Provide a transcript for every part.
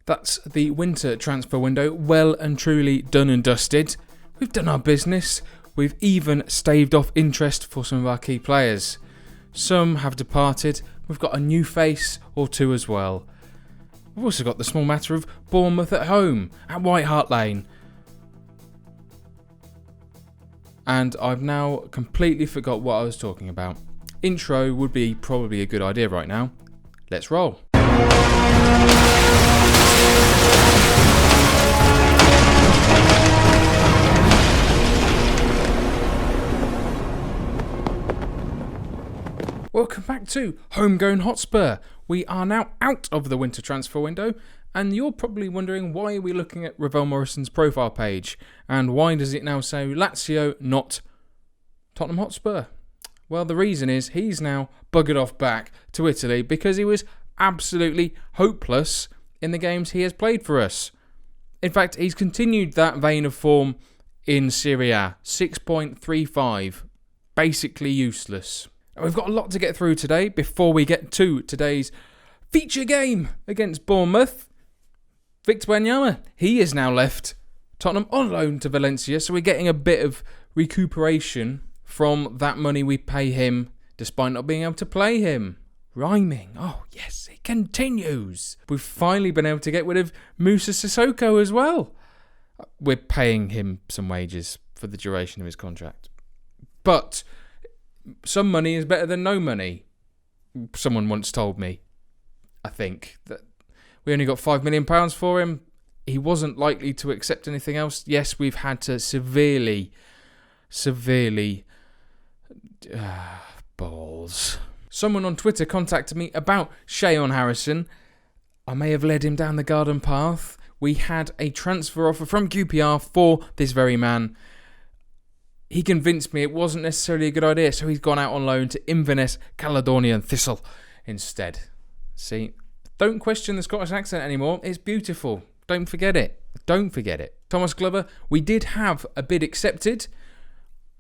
That's the winter transfer window well and truly done and dusted. We've done our business. We've even staved off interest for some of our key players. Some have departed. We've got a new face or two as well. We've also got the small matter of Bournemouth at home at White Hart Lane. And I've now completely forgot what I was talking about. Intro would be probably a good idea right now. Let's roll. Welcome back to Homegrown Hotspur. We are now out of the winter transfer window, and you're probably wondering why are we looking at Ravel Morrison's profile page, and why does it now say Lazio, not Tottenham Hotspur? Well, the reason is he's now buggered off back to Italy because he was absolutely hopeless in the games he has played for us. In fact, he's continued that vein of form in Serie A, 6.35, basically useless. We've got a lot to get through today before we get to today's feature game against Bournemouth. Victor Wanyama, he is now left Tottenham on loan to Valencia, so we're getting a bit of recuperation from that money we pay him despite not being able to play him. Rhyming. Oh, yes, it continues. We've finally been able to get rid of Moussa Sissoko as well. We're paying him some wages for the duration of his contract. But some money is better than no money. Someone once told me, I think, that we only got £5 million for him. He wasn't likely to accept anything else. Yes, we've had to severely balls. Someone on Twitter contacted me about Shayon Harrison. I may have led him down the garden path. We had a transfer offer from QPR for this very man. He convinced me it wasn't necessarily a good idea, so he's gone out on loan to Inverness, Caledonia and Thistle instead. See, don't question the Scottish accent anymore. It's beautiful. Don't forget it. Don't forget it. Thomas Glover, we did have a bid accepted.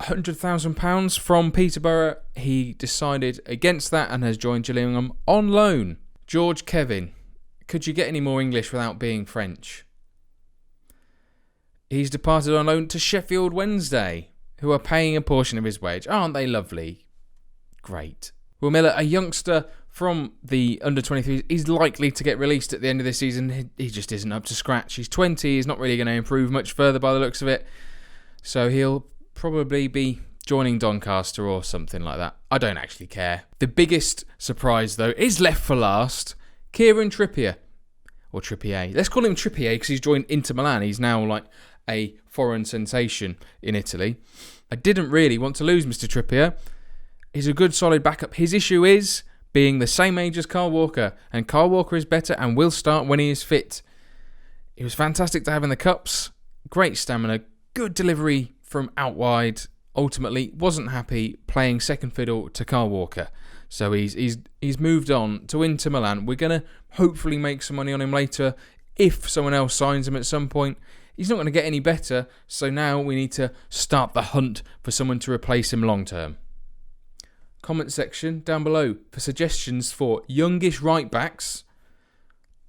£100,000 from Peterborough. He decided against that and has joined Gillingham on loan. George Kevin, could you get any more English without being French? He's departed on loan to Sheffield Wednesday, who are paying a portion of his wage. Aren't they lovely? Great. Will Miller, a youngster from the under-23s, is likely to get released at the end of this season. He just isn't up to scratch. He's 20. He's not really going to improve much further by the looks of it. So he'll probably be joining Doncaster or something like that. I don't actually care. The biggest surprise, though, is left for last. Kieran Trippier. Or Trippier. Let's call him Trippier because he's joined Inter Milan. He's now like a foreign sensation in Italy. I didn't really want to lose Mr. Trippier. He's a good solid backup. His issue is being the same age as Kyle Walker, and Kyle Walker is better and will start when he is fit. He was fantastic to have in the Cups. Great stamina, good delivery from out wide. Ultimately, wasn't happy playing second fiddle to Kyle Walker. So he's moved on to Inter Milan. We're going to hopefully make some money on him later if someone else signs him at some point. He's not going to get any better, so now we need to start the hunt for someone to replace him long term. Comment section down below for suggestions for youngish right backs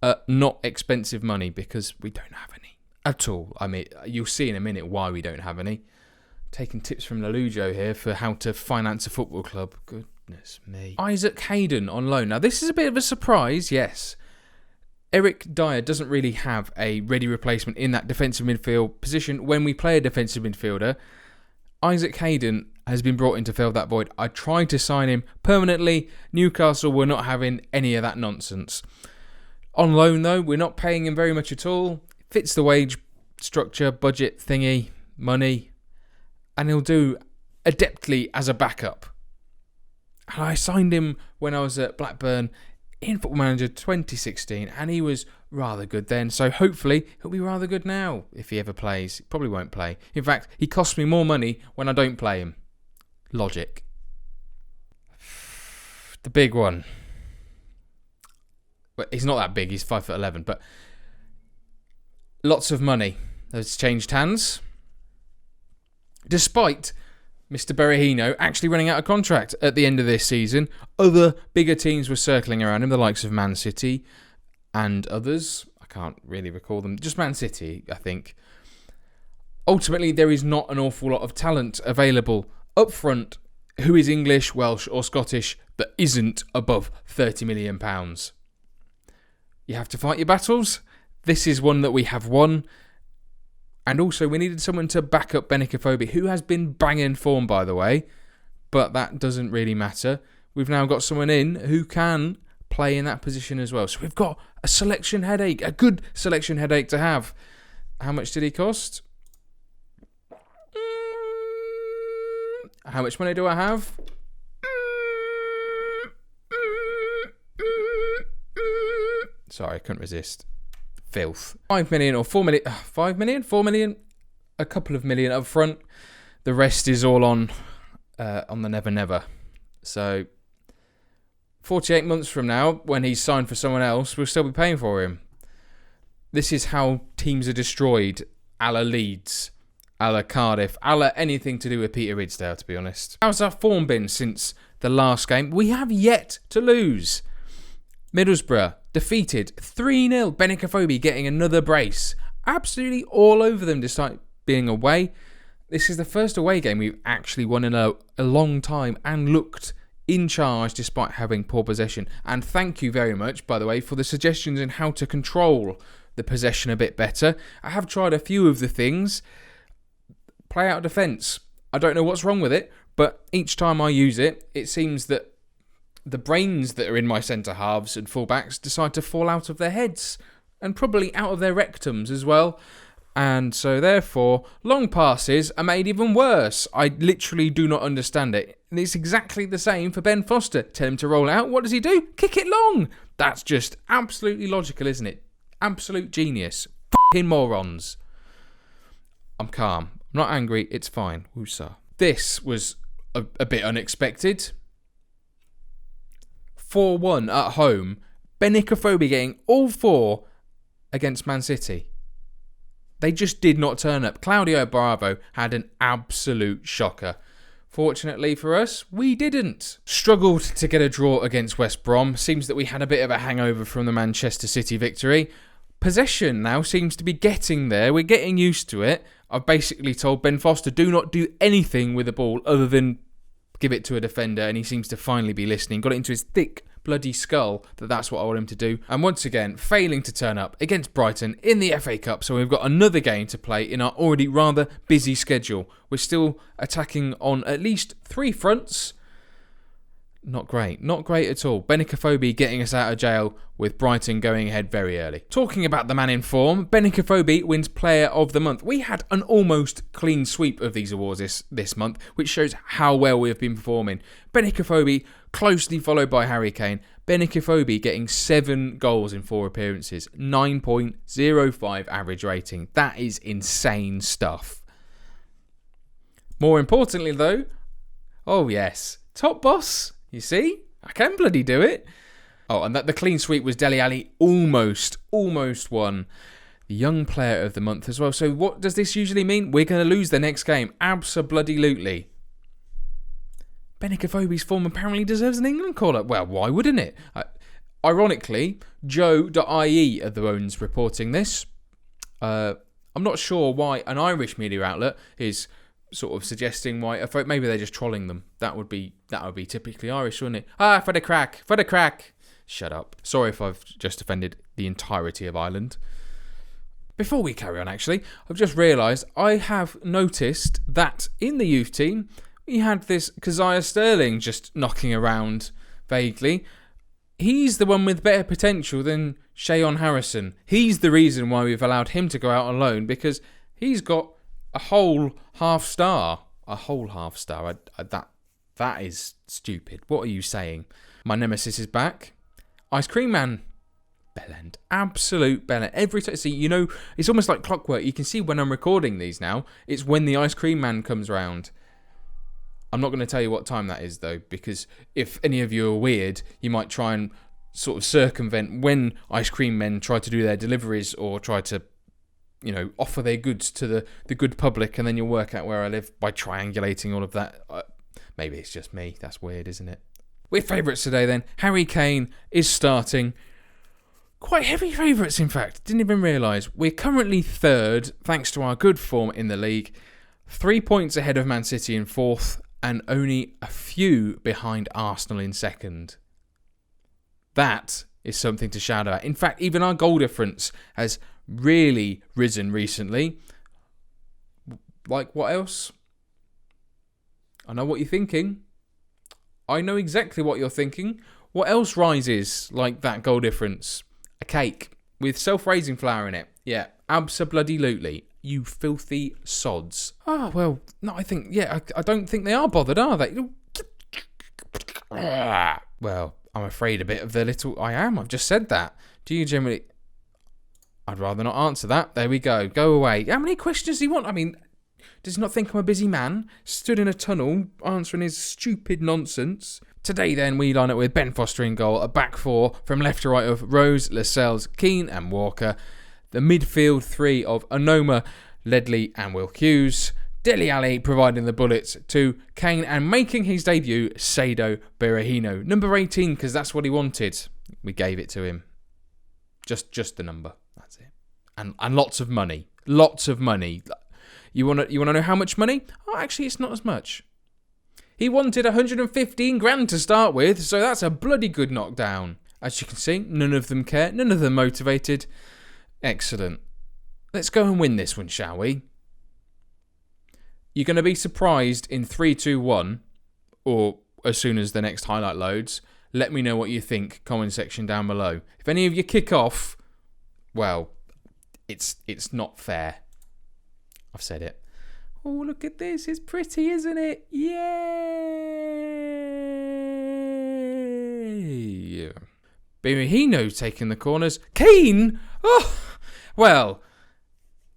at not expensive money, because we don't have any at all. I mean, you'll see in a minute why we don't have any. Taking tips from Lelujo here for how to finance a football club. Goodness me. Isaac Hayden on loan. Now, this is a bit of a surprise, yes. Eric Dyer doesn't really have a ready replacement in that defensive midfield position when we play a defensive midfielder. Isaac Hayden has been brought in to fill that void. I tried to sign him permanently. Newcastle were not having any of that nonsense. On loan, though, we're not paying him very much at all. Fits the wage structure, budget thingy, money, and he'll do adeptly as a backup. And I signed him when I was at Blackburn in Football Manager 2016, and he was rather good then, so hopefully he'll be rather good now if he ever plays. He probably won't play. In fact, he costs me more money when I don't play him. Logic. The big one. Well, he's not that big, he's 5'11", but lots of money has changed hands, despite Mr. Berahino actually running out of contract at the end of this season. Other bigger teams were circling around him, the likes of Man City and others. I can't really recall them. Just Man City, I think. Ultimately, there is not an awful lot of talent available up front who is English, Welsh or Scottish that isn't above £30 million. You have to fight your battles. This is one that we have won. And also, we needed someone to back up Benik, who has been banging form, by the way. But that doesn't really matter. We've now got someone in who can play in that position as well. So we've got a selection headache, a good selection headache to have. How much did he cost? How much money do I have? Sorry, I couldn't resist. Filth. 5 million or 4 million. 5 million? 4 million? A couple of million up front. The rest is all on the Never Never. So, 48 months from now, when he's signed for someone else, we'll still be paying for him. This is how teams are destroyed. A la Leeds. A la Cardiff, a la anything to do with Peter Ridsdale, to be honest. How's our form been since the last game? We have yet to lose. Middlesbrough defeated 3-0. Benik getting another brace. Absolutely all over them despite being away. This is the first away game we've actually won in a long time and looked in charge despite having poor possession. And thank you very much, by the way, for the suggestions on how to control the possession a bit better. I have tried a few of the things. Play out defence. I don't know what's wrong with it, but each time I use it, it seems that the brains that are in my centre halves and fullbacks decide to fall out of their heads and probably out of their rectums as well. And so therefore, long passes are made even worse. I literally do not understand it. And it's exactly the same for Ben Foster. Tell him to roll out. What does he do? Kick it long. That's just absolutely logical, isn't it? Absolute genius. F***ing morons. I'm calm. I'm not angry, it's fine. Woosah. This was a bit unexpected. 4-1 at home. Benik getting all 4 against Man City. They just did not turn up. Claudio Bravo had an absolute shocker. Fortunately for us, we didn't. Struggled to get a draw against West Brom. Seems that we had a bit of a hangover from the Manchester City victory. Possession now seems to be getting there. We're getting used to it. I've basically told Ben Foster, do not do anything with the ball other than give it to a defender, and he seems to finally be listening. Got it into his thick, bloody skull that that's what I want him to do. And once again, failing to turn up against Brighton in the FA Cup, so we've got another game to play in our already rather busy schedule. We're still attacking on at least 3 fronts. Not great. Not great at all. Benik getting us out of jail with Brighton going ahead very early. Talking about the man in form, Benik wins Player of the Month. We had an almost clean sweep of these awards this month, which shows how well we have been performing. Benik closely followed by Harry Kane. Benik getting 7 goals in 4 appearances. 9.05 average rating. That is insane stuff. More importantly though, oh yes, top boss. You see? I can bloody do it. Oh, and that the clean sweep was Dele Alli almost won the Young Player of the Month as well. So what does this usually mean? We're going to lose the next game. Abso-bloody-lutely. Benik form apparently deserves an England call-up. Well, why wouldn't it? Ironically, Joe.ie are the ones reporting this. I'm not sure why an Irish media outlet is sort of suggesting why. Maybe they're just trolling them. That would be typically Irish, wouldn't it? For the crack. Shut up. Sorry if I've just offended the entirety of Ireland. Before we carry on, actually, I've just realised I have noticed that in the youth team we had this Keziah Sterling just knocking around vaguely. He's the one with better potential than Shayon Harrison. He's the reason why we've allowed him to go out on loan, because he's got a whole half star. That is stupid. What are you saying? My nemesis is back. Ice Cream Man. Bellend. Absolute bellend. Every time. See, you know, it's almost like clockwork. You can see when I'm recording these now, it's when the Ice Cream Man comes round. I'm not going to tell you what time that is, though, because if any of you are weird, you might try and sort of circumvent when Ice Cream Men try to do their deliveries or try to, you know, offer their goods to the good public, and then you'll work out where I live by triangulating all of that. Maybe it's just me. That's weird, isn't it? We're favourites today, then. Harry Kane is starting. Quite heavy favourites, in fact. Didn't even realise. We're currently third, thanks to our good form in the league. 3 points ahead of Man City in fourth, and only a few behind Arsenal in second. That is something to shout about. In fact, even our goal difference has really risen recently. Like, what else? I know what you're thinking. I know exactly what you're thinking. What else rises like that goal difference? A cake with self-raising flour in it. Yeah, abso-bloody-lutely. You filthy sods. Oh, well, no, I don't think they are bothered, are they? Well, I'm afraid a bit of the little... I am, I've just said that. Do you generally... I'd rather not answer that. There we go. Go away. How many questions do you want? I mean, does he not think I'm a busy man? Stood in a tunnel answering his stupid nonsense. Today, then, we line up with Ben Foster in goal, a back four from left to right of Rose, Lascelles, Keane and Walker. The midfield three of Onoma, Ledley and Will Hughes. Dele Alli providing the bullets to Kane and making his debut, Saido Berahino. Number 18, because that's what he wanted. We gave it to him. Just the number. That's it. And lots of money. Lots of money. You want to know how much money? Oh, actually, it's not as much. He wanted 115 grand to start with, so that's a bloody good knockdown. As you can see, none of them care, none of them motivated. Excellent. Let's go and win this one, shall we? You're going to be surprised in 3, 2, 1, or as soon as the next highlight loads. Let me know what you think, comment section down below. If any of you kick off, well, it's not fair. I've said it. Oh, look at this. It's pretty, isn't it? Yay! Berahino taking the corners. Keane! Oh, well,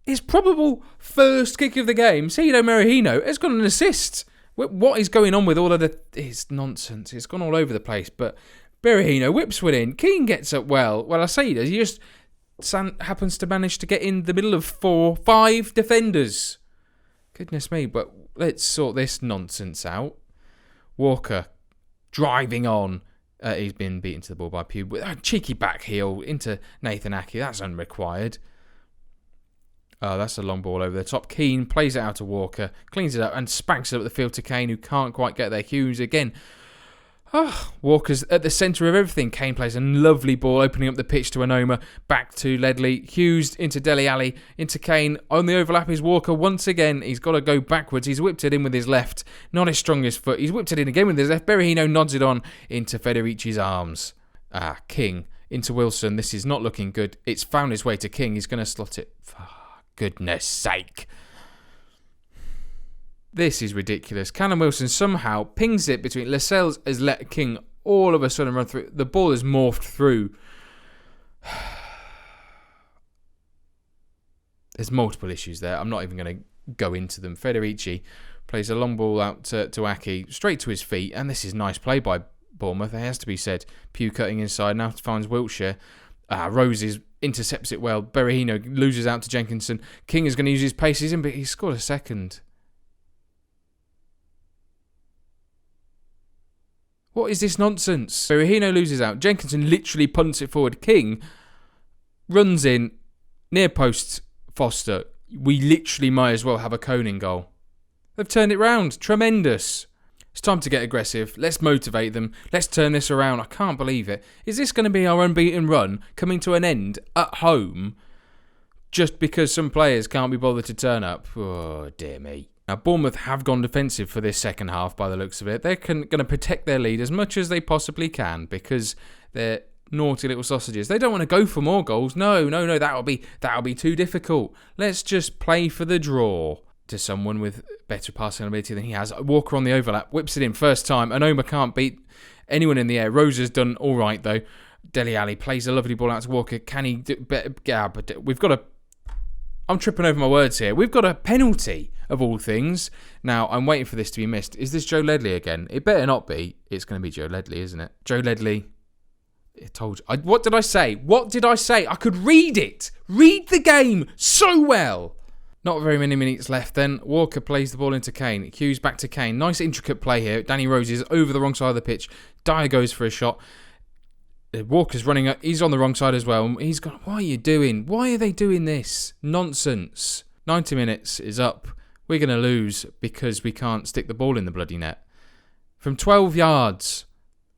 his probable first kick of the game, Saido Berahino, has got an assist. What is going on with all of his nonsense? It's gone all over the place, but Berahino whips one in. Keane gets up well. Well, I say he just happens to manage to get in the middle of 5 defenders. Goodness me, but let's sort this nonsense out. Walker driving on. He's been beaten to the ball by Pugh. With a cheeky back heel into Nathan Ake. That's unrequired. Oh, that's a long ball over the top. Keane plays it out to Walker, cleans it up and spanks it up the field to Kane, who can't quite get there. Hughes again. Oh, Walker's at the centre of everything. Kane plays a lovely ball, opening up the pitch to Onoma. Back to Ledley. Hughes into Dele Alli. Into Kane. On the overlap is Walker once again. He's got to go backwards. He's whipped it in with his left. Not his strongest foot. He's whipped it in again with his left. Berahino nods it on into Federici's arms. King into Wilson. This is not looking good. It's found its way to King. He's going to slot it. For goodness sake. This is ridiculous. Callum Wilson somehow pings it between... Lascelles has let King all of a sudden run through. The ball has morphed through. There's multiple issues there. I'm not even going to go into them. Federici plays a long ball out to Ake, straight to his feet. And this is nice play by Bournemouth. It has to be said. Pugh cutting inside. Now finds Wiltshire. Rose intercepts it well. Berahino loses out to Jenkinson. King is going to use his paces in, but he scored a second. What is this nonsense? Berahino loses out. Jenkinson literally punts it forward. King runs in, near post Foster. We literally might as well have a Coning goal. They've turned it round. Tremendous. It's time to get aggressive. Let's motivate them. Let's turn this around. I can't believe it. Is this going to be our unbeaten run coming to an end at home just because some players can't be bothered to turn up? Oh, dear me. Now, Bournemouth have gone defensive for this second half by the looks of it. They're going to protect their lead as much as they possibly can because they're naughty little sausages. They don't want to go for more goals. No, that'll be too difficult. Let's just play for the draw. To someone with better passing ability than he has. Walker on the overlap, whips it in first time. Onoma can't beat anyone in the air. Rose has done all right, though. Dele Alli plays a lovely ball out to Walker. Can he do better? Yeah, but we've got a... I'm tripping over my words here. We've got a penalty, of all things. Now, I'm waiting for this to be missed. Is this Joe Ledley again? It better not be. It's going to be Joe Ledley, isn't it? Joe Ledley. I told you. What did I say? I could read it. Read the game so well. Not very many minutes left then. Walker plays the ball into Kane. Hughes back to Kane. Nice intricate play here. Danny Rose is over the wrong side of the pitch. Dyer goes for a shot. Walker's running up. He's on the wrong side as well. He's gone, what are you doing? Why are they doing this? Nonsense. 90 minutes is up. We're going to lose because we can't stick the ball in the bloody net. From 12 yards,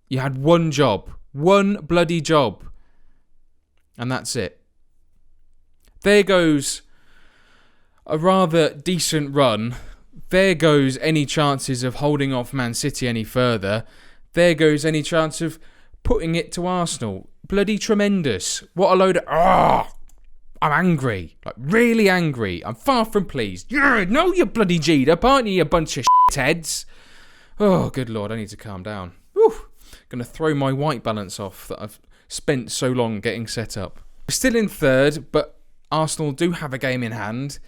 you had one job. One bloody job. And that's it. There goes a rather decent run. There goes any chances of holding off Man City any further. There goes any chance of putting it to Arsenal. Bloody tremendous. What a load of... I'm angry. Like, really angry. I'm far from pleased. Yeah, no, you bloody G'd up, aren't you bunch of shitheads? Oh, good Lord, I need to calm down. Whew. Gonna throw my white balance off that I've spent so long getting set up. We're still in third, but Arsenal do have a game in hand.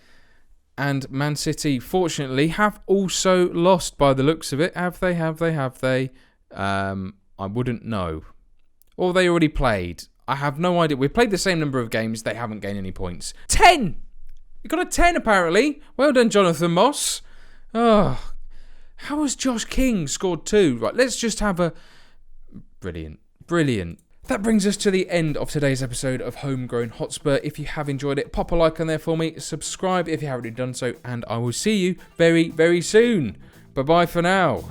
And Man City, fortunately, have also lost by the looks of it. Have they? I wouldn't know. Or they already played. I have no idea. We've played the same number of games. They haven't gained any points. 10! You got a 10, apparently. Well done, Jonathan Moss. Oh, how has Josh King scored 2? Right, let's just have a... Brilliant. That brings us to the end of today's episode of Homegrown Hotspur. If you have enjoyed it, pop a like on there for me. Subscribe if you haven't already done so. And I will see you very, very soon. Bye-bye for now.